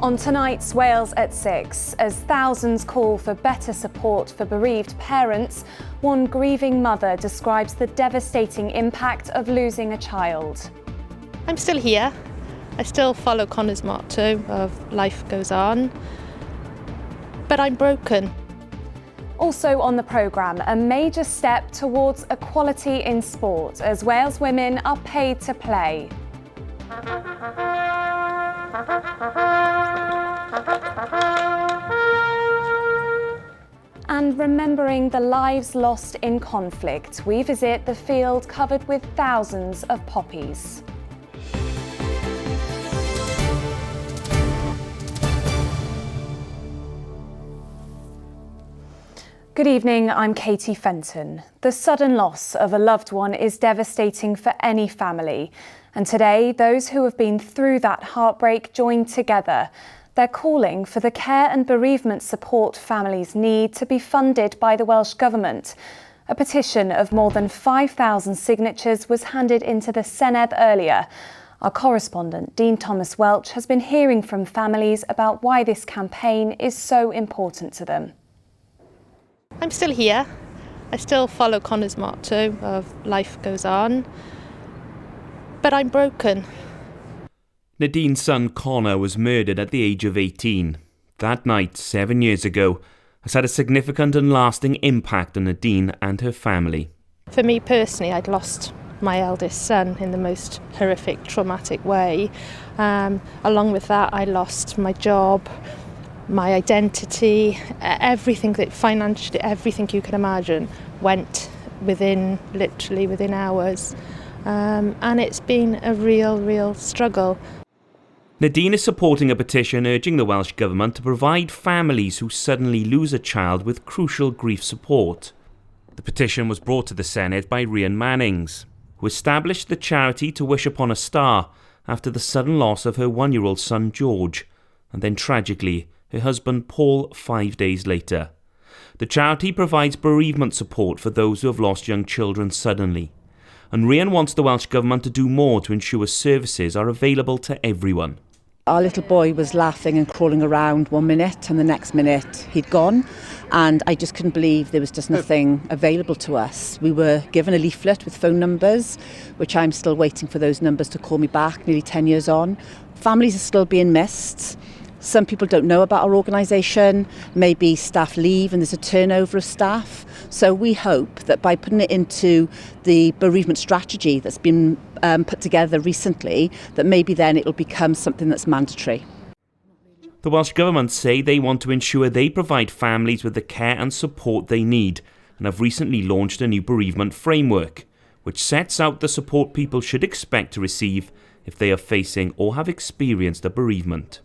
On tonight's Wales at 6, as thousands call for better support for bereaved parents, one grieving mother describes the devastating impact of losing a child. I'm still here. I still follow Connor's motto of life goes on, but I'm broken. Also on the programme, a major step towards equality in sport as Wales women are paid to play. And remembering the lives lost in conflict, we visit the field covered with thousands of poppies. Good evening, I'm Katie Fenton. The sudden loss of a loved one is devastating for any family. And today, those who have been through that heartbreak join together. They're calling for the care and bereavement support families need to be funded by the Welsh Government. A petition of more than 5,000 signatures was handed into the Senedd earlier. Our correspondent, Dean Thomas Welch, has been hearing from families about why this campaign is so important to them. I'm still here. I still follow Connor's motto of life goes on, but I'm broken. Nadine's son Connor was murdered at the age of 18. That night, 7 years ago, has had a significant and lasting impact on Nadine and her family. For me personally, I'd lost my eldest son in the most horrific, traumatic way. Along with that, I lost my job, my identity, everything that financially, everything you can imagine went literally within hours. And it's been a real struggle. Nadine is supporting a petition urging the Welsh Government to provide families who suddenly lose a child with crucial grief support. The petition was brought to the Senedd by Rhian Mannings, who established the charity To Wish Upon a Star after the sudden loss of her 1-year-old son George, and then tragically her husband Paul 5 days later. The charity provides bereavement support for those who have lost young children suddenly, and Rhian wants the Welsh Government to do more to ensure services are available to everyone. Our little boy was laughing and crawling around 1 minute, and the next minute he'd gone, and I just couldn't believe there was just nothing available to us. We were given a leaflet with phone numbers, which I'm still waiting for those numbers to call me back nearly 10 years on. Families are still being missed. Some people don't know about our organisation, maybe staff leave and there's a turnover of staff. So we hope that by putting it into the bereavement strategy that's been put together recently, that maybe then it will become something that's mandatory. The Welsh Government say they want to ensure they provide families with the care and support they need, and have recently launched a new bereavement framework, which sets out the support people should expect to receive if they are facing or have experienced a bereavement.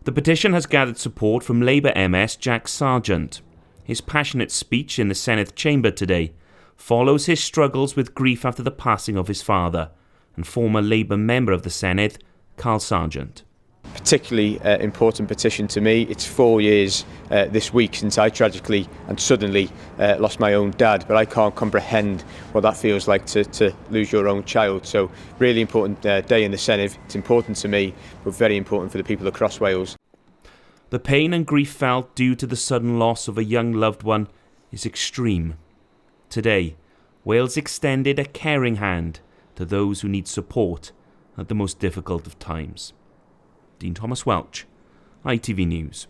The petition has gathered support from Labour MS Jack Sargent. His passionate speech in the Senedd chamber today follows his struggles with grief after the passing of his father, and former Labour member of the Senedd, Carl Sargent. Particularly important petition to me. It's 4 years this week since I tragically and suddenly lost my own dad, but I can't comprehend what that feels like to lose your own child. So really important day in the Senedd. It's important to me, but very important for the people across Wales. The pain and grief felt due to the sudden loss of a young loved one is extreme. Today, Wales extended a caring hand to those who need support at the most difficult of times. Dean Thomas Welch, ITV News.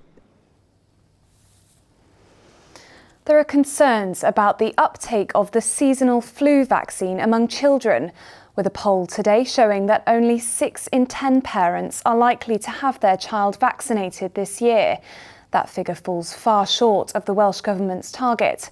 There are concerns about the uptake of the seasonal flu vaccine among children, with a poll today showing that only 6 in 10 parents are likely to have their child vaccinated this year. That figure falls far short of the Welsh Government's target.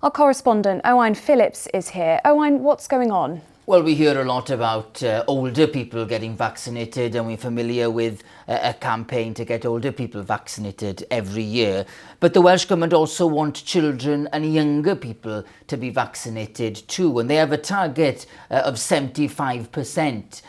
Our correspondent Owain Phillips is here. Owain, what's going on? Well, we hear a lot about older people getting vaccinated, and we're familiar with a campaign to get older people vaccinated every year. But the Welsh Government also want children and younger people to be vaccinated too, and they have a target of 75%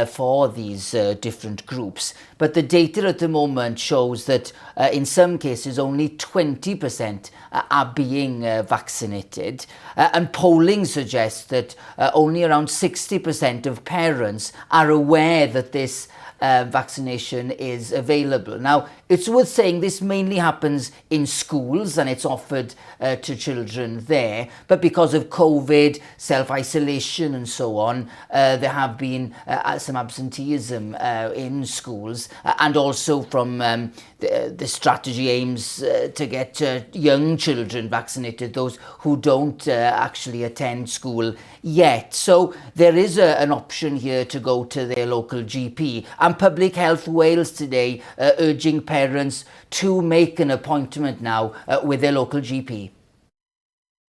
for these different groups. But the data at the moment shows that in some cases only 20% are being vaccinated, and polling suggests that only around 60% of parents are aware that this vaccination is available. Now, it's worth saying this mainly happens in schools and it's offered to children there, but because of COVID, self-isolation and so on, there have been some absenteeism in schools, and also from the strategy aims to get young children vaccinated, those who don't actually attend school yet. So there is an option here to go to their local GP, and Public Health Wales today urging parents to make an appointment now with their local GP.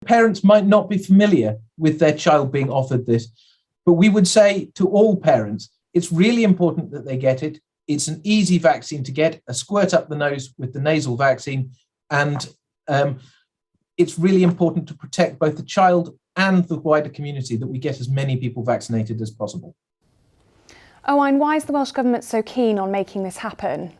Parents might not be familiar with their child being offered this, but we would say to all parents, it's really important that they get it. It's an easy vaccine to get, a squirt up the nose with the nasal vaccine, and it's really important to protect both the child and the wider community that we get as many people vaccinated as possible. Owain, why is the Welsh Government so keen on making this happen?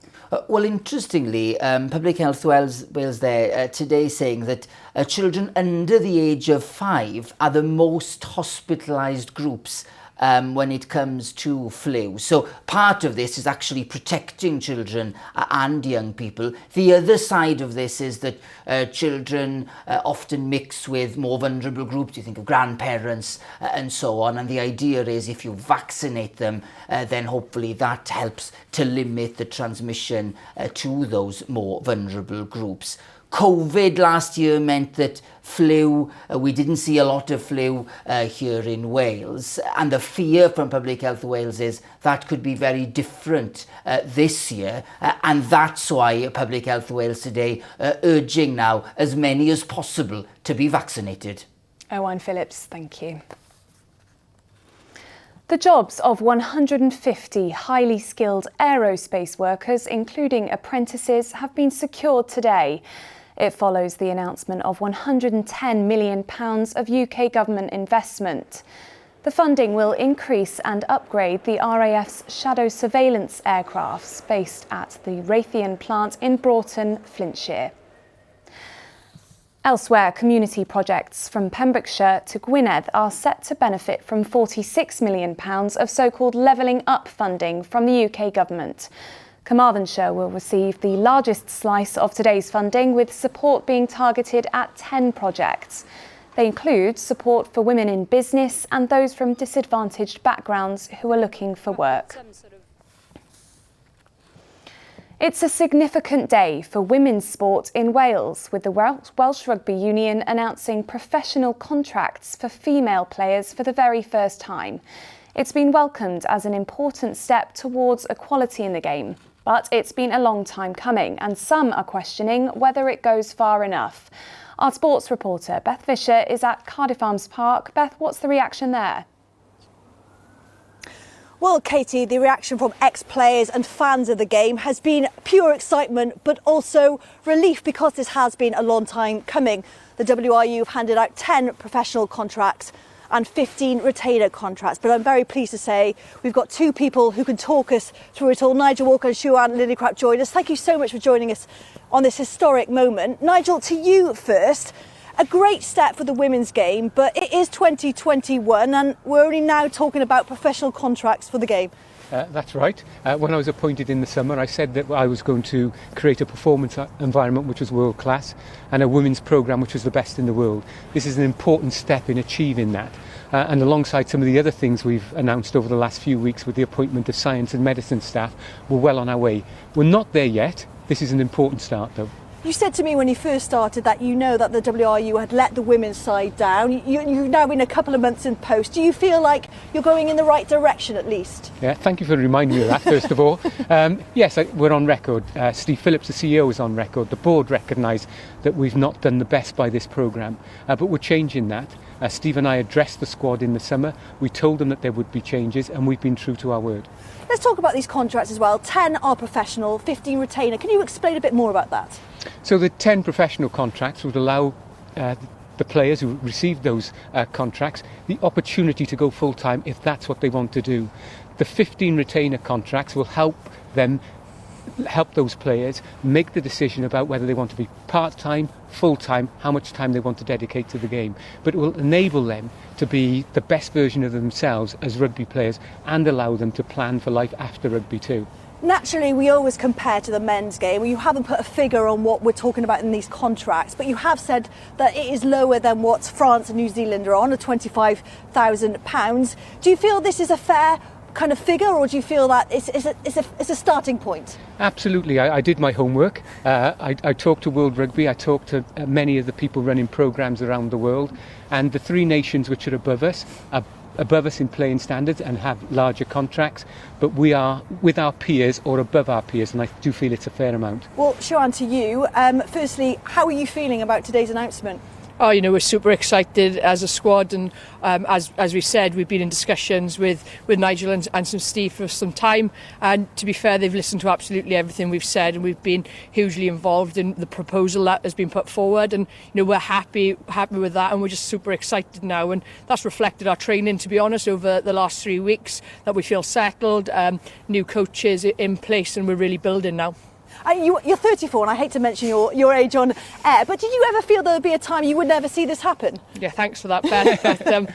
Well, interestingly, Public Health Wales there today saying that children under the age of 5 are the most hospitalised groups when it comes to flu. So part of this is actually protecting children and young people. The other side of this is that children often mix with more vulnerable groups. You think of grandparents and so on. And the idea is if you vaccinate them, then hopefully that helps to limit the transmission to those more vulnerable groups. COVID last year meant that flu, we didn't see a lot of flu here in Wales, and the fear from Public Health Wales is that could be very different this year, and that's why Public Health Wales today urging now as many as possible to be vaccinated. Owain Phillips, thank you. The jobs of 150 highly skilled aerospace workers, including apprentices, have been secured today. It follows the announcement of £110 million of UK government investment. The funding will increase and upgrade the RAF's shadow surveillance aircrafts based at the Raytheon plant in Broughton, Flintshire. Elsewhere, community projects from Pembrokeshire to Gwynedd are set to benefit from £46 million of so-called levelling up funding from the UK government. Carmarthenshire will receive the largest slice of today's funding, with support being targeted at 10 projects. They include support for women in business and those from disadvantaged backgrounds who are looking for work. It's a significant day for women's sport in Wales, with the Welsh Rugby Union announcing professional contracts for female players for the very first time. It's been welcomed as an important step towards equality in the game, but it's been a long time coming, and some are questioning whether it goes far enough. Our sports reporter Beth Fisher is at Cardiff Arms Park. Beth, what's the reaction there? Well, Katie, the reaction from ex-players and fans of the game has been pure excitement, but also relief, because this has been a long time coming. The WRU have handed out 10 professional contracts and 15 retainer contracts. But I'm very pleased to say we've got two people who can talk us through it all. Nigel Walker and Siwan Lillicrap join us. Thank you so much for joining us on this historic moment. Nigel, to you first. A great step for the women's game, but it is 2021 and we're only now talking about professional contracts for the game. That's right. When I was appointed in the summer, I said that I was going to create a performance environment which was world class and a women's programme which was the best in the world. This is an important step in achieving that. And alongside some of the other things we've announced over the last few weeks with the appointment of science and medicine staff, we're well on our way. We're not there yet. This is an important start though. You said to me when you first started that you know that the WRU had let the women's side down. You've now been a couple of months in post. Do you feel like you're going in the right direction at least? Yeah, thank you for reminding me of that, first of all. Yes, we're on record. Steve Phillips, the CEO, is on record. The board recognise that we've not done the best by this programme, but we're changing that. Steve and I addressed the squad in the summer. We told them that there would be changes and we've been true to our word. Let's talk about these contracts as well. 10 are professional, 15 retainer. Can you explain a bit more about that? So the 10 professional contracts would allow the players who receive those contracts the opportunity to go full-time if that's what they want to do. The 15 retainer contracts will help them help those players make the decision about whether they want to be part-time, full-time, how much time they want to dedicate to the game. But it will enable them to be the best version of themselves as rugby players and allow them to plan for life after rugby too. Naturally, we always compare to the men's game. You haven't put a figure on what we're talking about in these contracts, but you have said that it is lower than what France and New Zealand are on, at £25,000. Do you feel this is a fair kind of figure, or do you feel that it's a starting point? Absolutely. I did my homework. I talked to World Rugby. I talked to many of the people running programmes around the world, and the three nations which are above us in playing standards and have larger contracts, but we are with our peers or above our peers, and I do feel it's a fair amount. Well, Siobhan, to you, firstly, how are you feeling about today's announcement? Oh, we're super excited as a squad, and as we said, we've been in discussions with Nigel and some Steve for some time, and to be fair, they've listened to absolutely everything we've said, and we've been hugely involved in the proposal that has been put forward, and we're happy with that, and we're just super excited now, and that's reflected our training, to be honest, over the last 3 weeks, that we feel settled, new coaches in place, and we're really building now. You're 34, and I hate to mention your age on air, but did you ever feel there would be a time you would never see this happen? Yeah, thanks for that, Beth. But,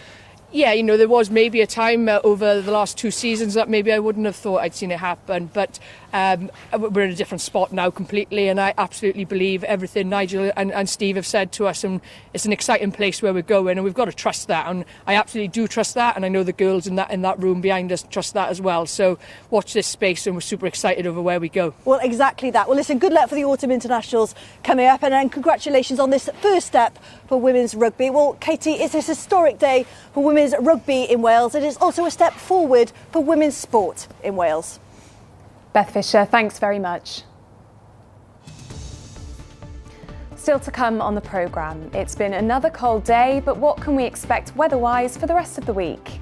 yeah, there was maybe a time over the last 2 seasons that maybe I wouldn't have thought I'd seen it happen, but we're in a different spot now completely, and I absolutely believe everything Nigel and Steve have said to us, and it's an exciting place where we're going, and we've got to trust that, and I absolutely do trust that, and I know the girls in that room behind us trust that as well. So watch this space, and we're super excited over where we go. Well, exactly that. Well, listen, good luck for the autumn internationals coming up, and then congratulations on this first step for women's rugby. Well, Katie, it's a historic day for women's rugby in Wales. It is also a step forward for women's sport in Wales. Beth Fisher, thanks very much. Still to come on the programme. It's been another cold day, but what can we expect weather-wise for the rest of the week?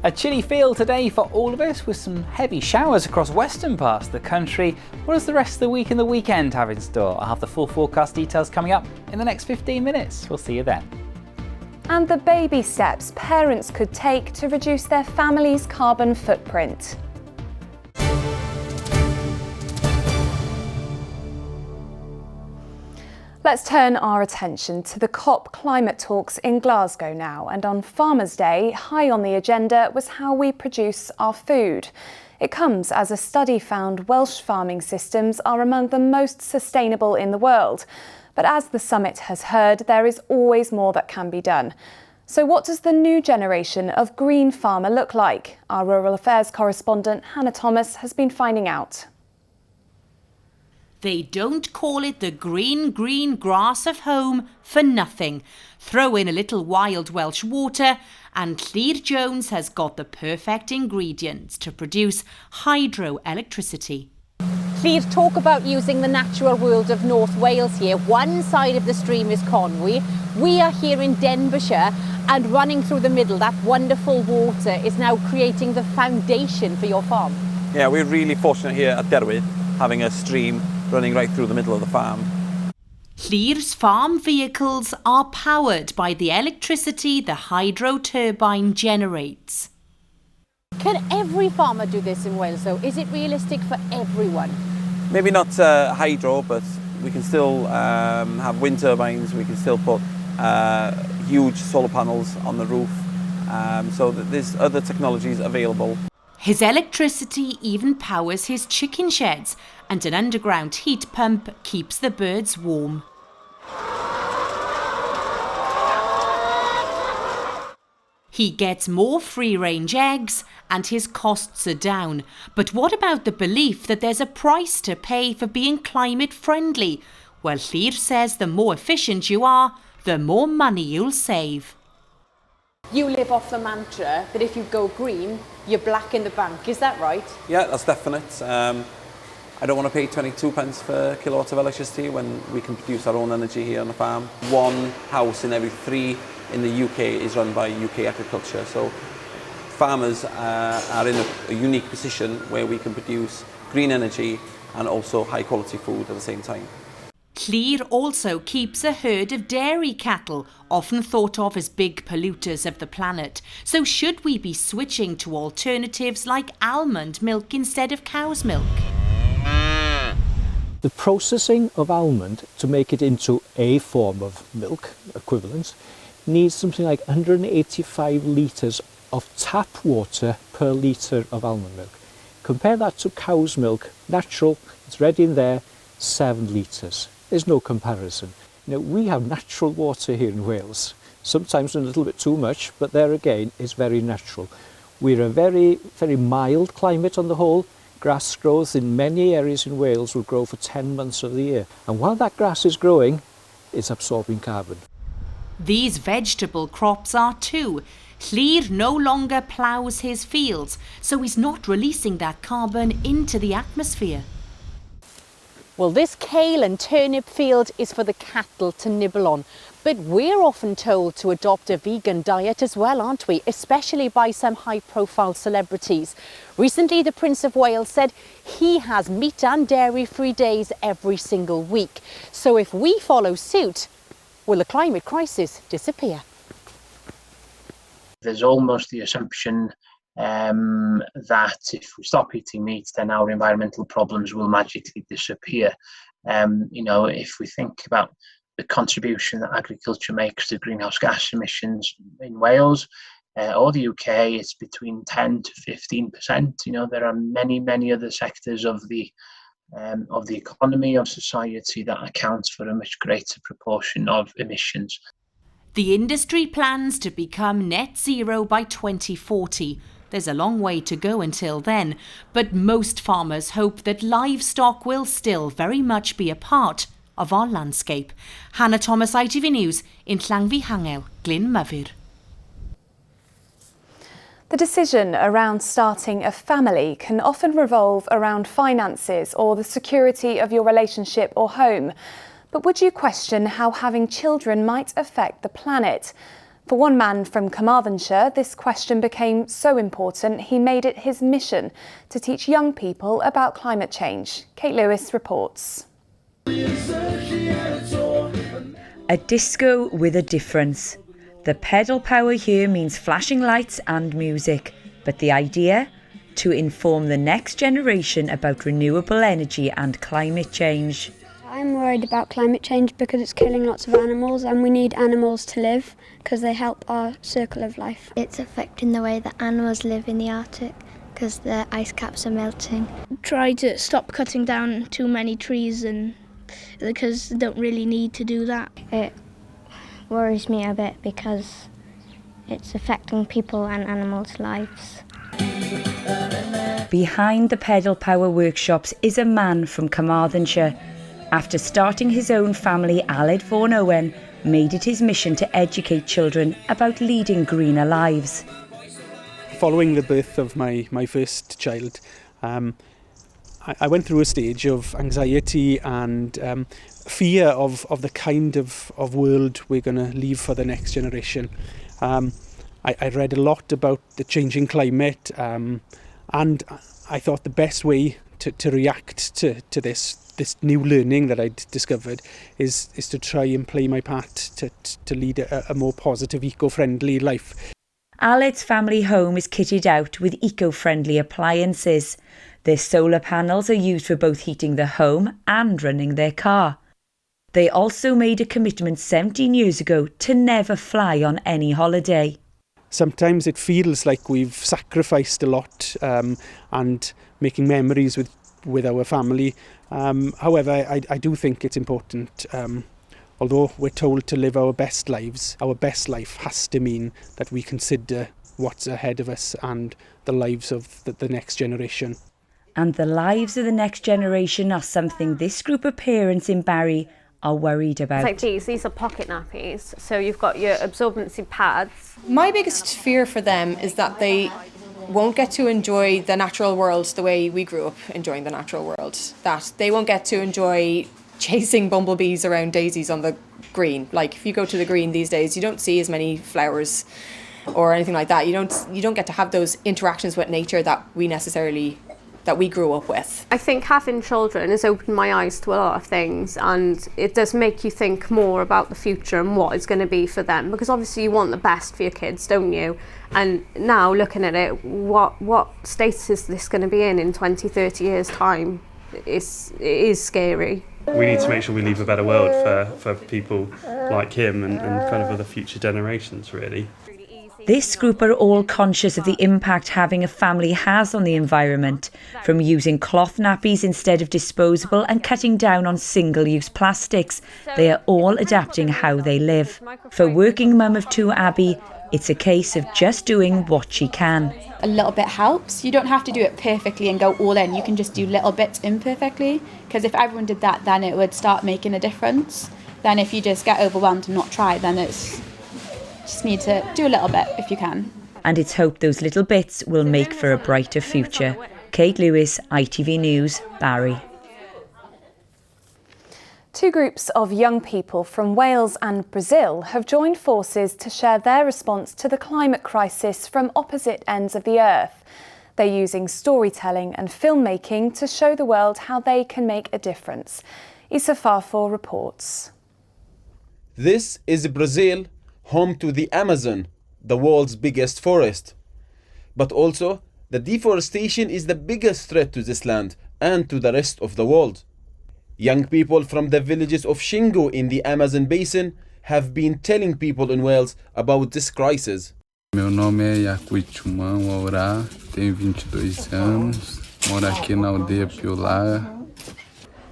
A chilly feel today for all of us, with some heavy showers across western parts of the country. What does the rest of the week and the weekend have in store? I'll have the full forecast details coming up in the next 15 minutes. We'll see you then. And the baby steps parents could take to reduce their family's carbon footprint. Let's turn our attention to the COP climate talks in Glasgow now, and on Farmers' Day, high on the agenda was how we produce our food. It comes as a study found Welsh farming systems are among the most sustainable in the world. But as the summit has heard, there is always more that can be done. So what does the new generation of green farmer look like? Our rural affairs correspondent Hannah Thomas has been finding out. They don't call it the green grass of home for nothing. Throw in a little wild Welsh water and Clear Jones has got the perfect ingredients to produce hydroelectricity. Clear talk about using the natural world of North Wales here. One side of the stream is Conwy. We are here in Denbighshire, and running through the middle, that wonderful water is now creating the foundation for your farm. Yeah, we're really fortunate here at Derwydd, having a stream running right through the middle of the farm. Clear's farm vehicles are powered by the electricity the hydro turbine generates. Can every farmer do this in Wales though? Is it realistic for everyone? Maybe not hydro, but we can still have wind turbines, we can still put huge solar panels on the roof, so that there's other technologies available. His electricity even powers his chicken sheds, and an underground heat pump keeps the birds warm. He gets more free-range eggs and his costs are down. But what about the belief that there's a price to pay for being climate friendly? Well, Clear says the more efficient you are, the more money you'll save. You live off the mantra that if you go green, you're black in the bank. Is that right? Yeah, that's definite. I don't want to pay 22 pence per kilowatt of electricity when we can produce our own energy here on the farm. 1 house in every 3 in the UK is run by UK agriculture. So farmers are in a unique position where we can produce green energy and also high quality food at the same time. Clear also keeps a herd of dairy cattle, often thought of as big polluters of the planet. So should we be switching to alternatives like almond milk instead of cow's milk? The processing of almond to make it into a form of milk equivalent needs something like 185 litres of tap water per litre of almond milk. Compare that to cow's milk, natural, it's ready in there, 7 litres. There's no comparison. We have natural water here in Wales, sometimes a little bit too much, but there again is very natural. We're a very, very mild climate on the whole. Grass growth in many areas in Wales will grow for 10 months of the year. And while that grass is growing, it's absorbing carbon. These vegetable crops are too. Llŷr no longer ploughs his fields, so he's not releasing that carbon into the atmosphere. Well, this kale and turnip field is for the cattle to nibble on. But we're often told to adopt a vegan diet as well, aren't we? Especially by some high-profile celebrities. Recently, the Prince of Wales said he has meat and dairy-free days every single week. So if we follow suit, will the climate crisis disappear? There's almost the assumption that if we stop eating meat, then our environmental problems will magically disappear. If we think about the contribution that agriculture makes to greenhouse gas emissions in Wales or the UK, it's between 10 to 15%. There are many other sectors of the economy, of society, that accounts for a much greater proportion of emissions. The industry plans to become net zero by 2040. There's a long way to go until then, but most farmers hope that livestock will still very much be a part of our landscape. Hannah Thomas, ITV News, in Llangfihangel, Glynmyfyr. The decision around starting a family can often revolve around finances or the security of your relationship or home. But would you question how having children might affect the planet? For one man from Carmarthenshire, this question became so important he made it his mission to teach young people about climate change. Kate Lewis reports. A disco with a difference. The pedal power here means flashing lights and music, but the idea? To inform the next generation about renewable energy and climate change. I'm worried about climate change because it's killing lots of animals and we need animals to live because they help our circle of life. It's affecting the way that animals live in the Arctic because the ice caps are melting. Try to stop cutting down too many trees and because they don't really need to do that. It worries me a bit because it's affecting people and animals' lives. Behind the pedal power workshops is a man from Carmarthenshire. After starting his own family, Aled Vaughan Owen made it his mission to educate children about leading greener lives. Following the birth of my first child, I went through a stage of anxiety and fear of the kind of world we're going to leave for the next generation. I read a lot about the changing climate and I thought the best way to react to this new learning that I'd discovered is to try and play my part to lead a more positive, eco-friendly life. Aled's family home is kitted out with eco-friendly appliances. Their solar panels are used for both heating the home and running their car. They also made a commitment 17 years ago to never fly on any holiday. Sometimes it feels like we've sacrificed a lot and making memories with our family. However, I do think it's important. Although we're told to live our best lives, our best life has to mean that we consider what's ahead of us and the lives of the next generation. And the lives of the next generation are something this group of parents in Barry are worried about. It's like these are pocket nappies, so you've got your absorbency pads. My biggest fear for them is that they won't get to enjoy the natural world the way we grew up enjoying the natural world. That they won't get to enjoy chasing bumblebees around daisies on the green. Like if you go to the green these days, you don't see as many flowers or anything like that. You don't get to have those interactions with nature that we grew up with. I think having children has opened my eyes to a lot of things, and it does make you think more about the future and what it's going to be for them, because obviously you want the best for your kids, don't you? And now looking at it, what status is this going to be in 20, 30 years time? it is scary. We need to make sure we leave a better world for people like him and kind of other future generations, really. This group are all conscious of the impact having a family has on the environment, from using cloth nappies instead of disposable and cutting down on single-use plastics. They are all adapting how they live. For working mum of two, Abby, it's a case of just doing what she can. A little bit helps. You don't have to do it perfectly and go all in. You can just do little bits imperfectly, because if everyone did that, then it would start making a difference. Then if you just get overwhelmed and not try, then it's just need to do a little bit if you can. And it's hoped those little bits will make for a brighter future. Kate Lewis, ITV News, Barry. Two groups of young people from Wales and Brazil have joined forces to share their response to the climate crisis from opposite ends of the earth. They're using storytelling and filmmaking to show the world how they can make a difference. Issa Farfor reports. This is Brazil, home to the Amazon, the world's biggest forest. But also, the deforestation is the biggest threat to this land and to the rest of the world. Young people from the villages of Xingu in the Amazon basin have been telling people in Wales about this crisis. Meu nome é Yacuitumã Waurá, tenho 22 anos, moro aqui na aldeia Piolá.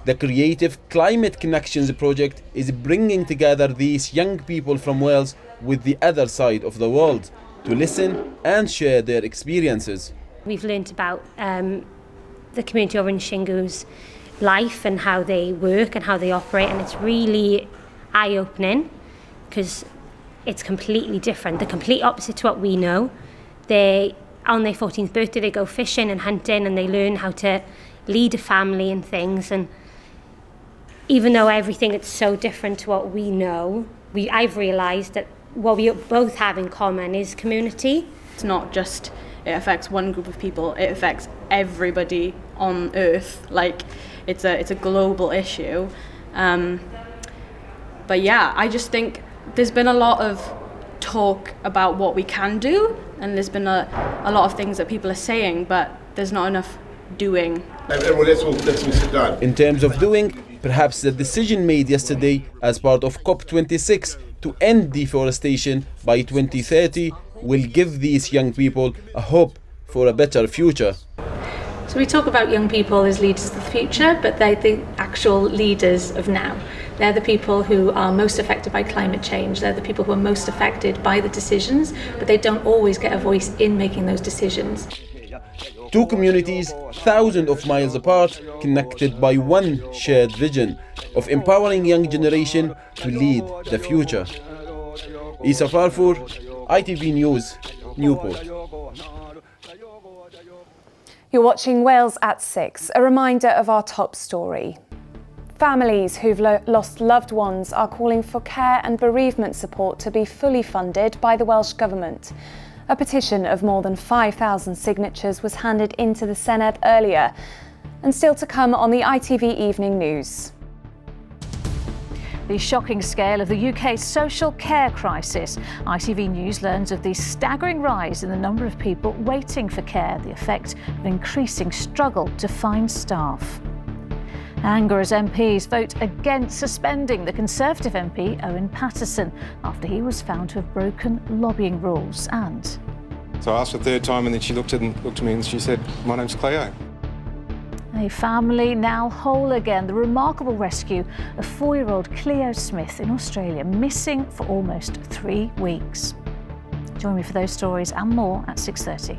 The Creative Climate Connections project is bringing together these young people from Wales with the other side of the world to listen and share their experiences. We've learnt about the community over in Xingu's life and how they work and how they operate, and it's really eye-opening because it's completely different, the complete opposite to what we know. On their 14th birthday they go fishing and hunting and they learn how to lead a family and things, and even though everything is so different to what we know, I've realised that what we both have in common is community. It's not just it affects one group of people, it affects everybody on Earth. Like, it's a global issue. But yeah, I just think there's been a lot of talk about what we can do, and there's been a lot of things that people are saying, but there's not enough doing. In terms of doing, perhaps the decision made yesterday as part of COP26 to end deforestation by 2030 will give these young people a hope for a better future. So we talk about young people as leaders of the future, but they're the actual leaders of now. They're the people who are most affected by climate change. They're the people who are most affected by the decisions, but they don't always get a voice in making those decisions. Two communities, thousands of miles apart, connected by one shared vision of empowering young generation to lead the future. Issa Farfor, ITV News, Newport. You're watching Wales at 6, a reminder of our top story. Families who've lost loved ones are calling for care and bereavement support to be fully funded by the Welsh Government. A petition of more than 5,000 signatures was handed into the Senedd earlier, and still to come on the ITV Evening News. The shocking scale of the UK's social care crisis. ITV News learns of the staggering rise in the number of people waiting for care, the effect of increasing struggle to find staff. Anger as MPs vote against suspending the Conservative MP Owen Paterson after he was found to have broken lobbying rules. And so I asked a third time, and then she looked at me and she said, "My name's Cleo." a family now whole again. The remarkable rescue of 4-year-old Cleo Smith in Australia, missing for almost 3 weeks. Join me for those stories and more at 6:30.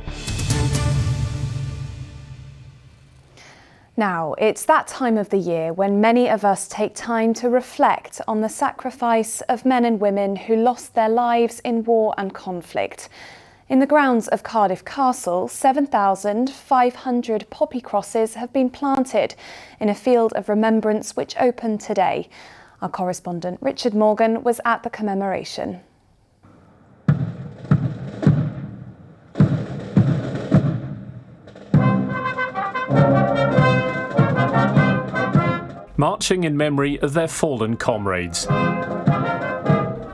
Now, it's that time of the year when many of us take time to reflect on the sacrifice of men and women who lost their lives in war and conflict. In the grounds of Cardiff Castle, 7,500 poppy crosses have been planted in a field of remembrance which opened today. Our correspondent Richard Morgan was at the commemoration. Marching in memory of their fallen comrades.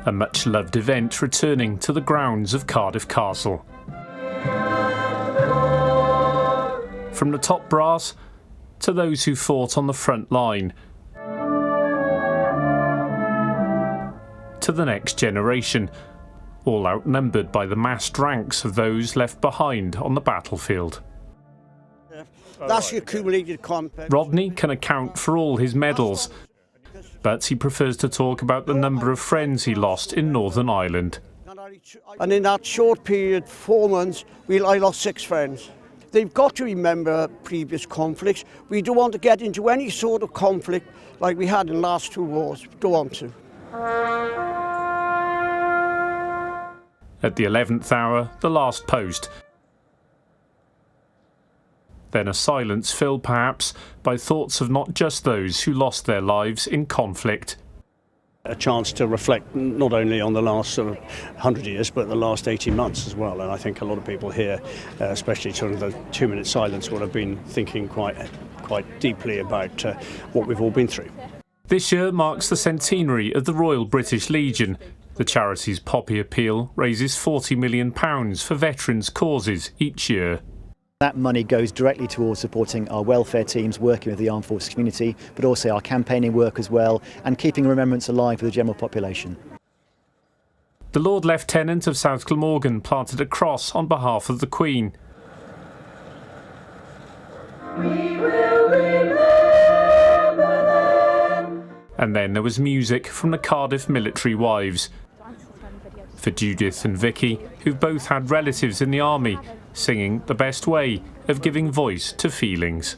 A much-loved event returning to the grounds of Cardiff Castle. From the top brass to those who fought on the front line, to the next generation, all outnumbered by the massed ranks of those left behind on the battlefield. That's the accumulated content. Rodney can account for all his medals, but he prefers to talk about the number of friends he lost in Northern Ireland. And in that short period, 4 months, I lost 6 friends. They've got to remember previous conflicts. We don't want to get into any sort of conflict like we had in the last 2 wars. Don't want to. At the 11th hour, the last post. Then a silence filled perhaps by thoughts of not just those who lost their lives in conflict. A chance to reflect not only on the last sort of 100 years, but the last 18 months as well. And I think a lot of people here, especially during the 2-minute silence, will have been thinking quite deeply about what we've all been through. This year marks the centenary of the Royal British Legion. The charity's Poppy Appeal raises £40 million for veterans' causes each year. That money goes directly towards supporting our welfare teams working with the armed forces community, but also our campaigning work as well, and keeping Remembrance alive for the general population. The Lord Lieutenant of South Glamorgan planted a cross on behalf of the Queen. We will remember them. And then there was music from the Cardiff military wives. For Judith and Vicky, who've both had relatives in the army, singing the best way of giving voice to feelings.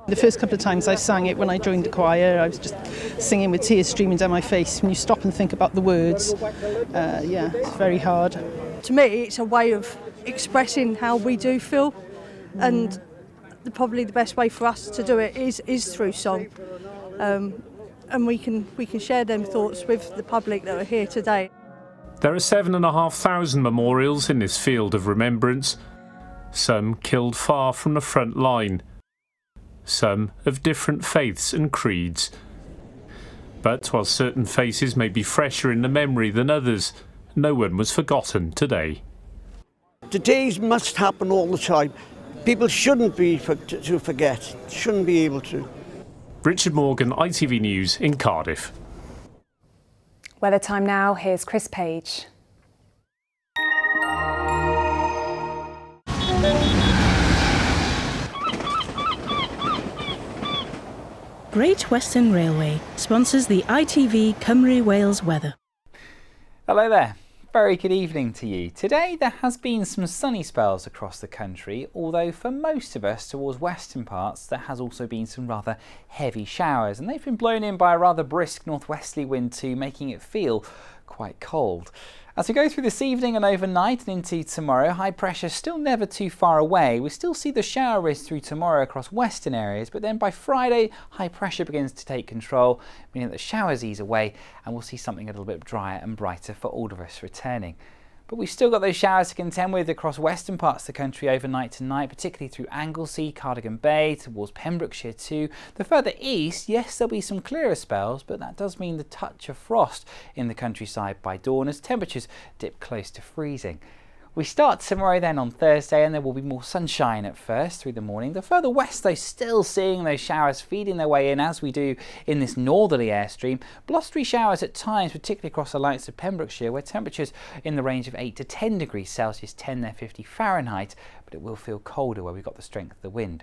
The first couple of times I sang it when I joined the choir, I was just singing with tears streaming down my face. When you stop and think about the words, it's very hard. To me, it's a way of expressing how we do feel, and probably the best way for us to do it is through song. And we can share them thoughts with the public that are here today. There are 7,500 memorials in this field of remembrance, some killed far from the front line, some of different faiths and creeds. But while certain faces may be fresher in the memory than others, no one was forgotten today. Today's must happen all the time. People shouldn't be to forget, shouldn't be able to. Richard Morgan, ITV News in Cardiff. Weather time now, here's Chris Page. Great Western Railway sponsors the ITV Cymru Wales weather. Hello there. Very good evening to you. Today there has been some sunny spells across the country, although for most of us towards western parts there has also been some rather heavy showers, and they've been blown in by a rather brisk northwesterly wind too, making it feel quite cold. As we go through this evening and overnight and into tomorrow, high pressure still never too far away. We still see the shower risk through tomorrow across western areas, but then by Friday, high pressure begins to take control, meaning that showers ease away and we'll see something a little bit drier and brighter for all of us returning. But we've still got those showers to contend with across western parts of the country overnight tonight, particularly through Anglesey, Cardigan Bay, towards Pembrokeshire too. The further east, yes, there'll be some clearer spells, but that does mean the touch of frost in the countryside by dawn as temperatures dip close to freezing. We start tomorrow then on Thursday, and there will be more sunshine at first through the morning. The further west though, still seeing those showers feeding their way in as we do in this northerly airstream. Blustery showers at times, particularly across the likes of Pembrokeshire, where temperatures in the range of 8 to 10 degrees Celsius, 10 there 50 Fahrenheit, but it will feel colder where we've got the strength of the wind.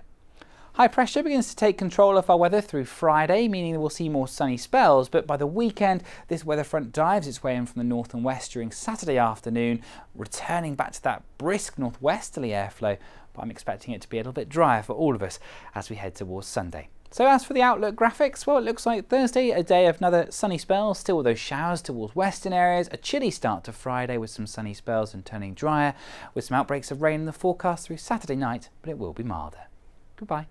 High pressure begins to take control of our weather through Friday, meaning that we'll see more sunny spells, but by the weekend this weather front dives its way in from the north and west during Saturday afternoon, returning back to that brisk northwesterly airflow, but I'm expecting it to be a little bit drier for all of us as we head towards Sunday. So as for the outlook graphics, well, it looks like Thursday, a day of another sunny spells, still with those showers towards western areas, a chilly start to Friday with some sunny spells and turning drier, with some outbreaks of rain in the forecast through Saturday night, but it will be milder. Goodbye.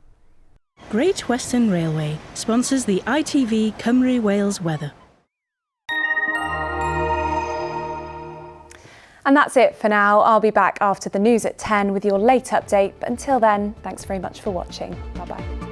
Great Western Railway sponsors the ITV Cymru Wales weather. And that's it for now. I'll be back after the news at 10 with your late update. But until then, thanks very much for watching. Bye-bye.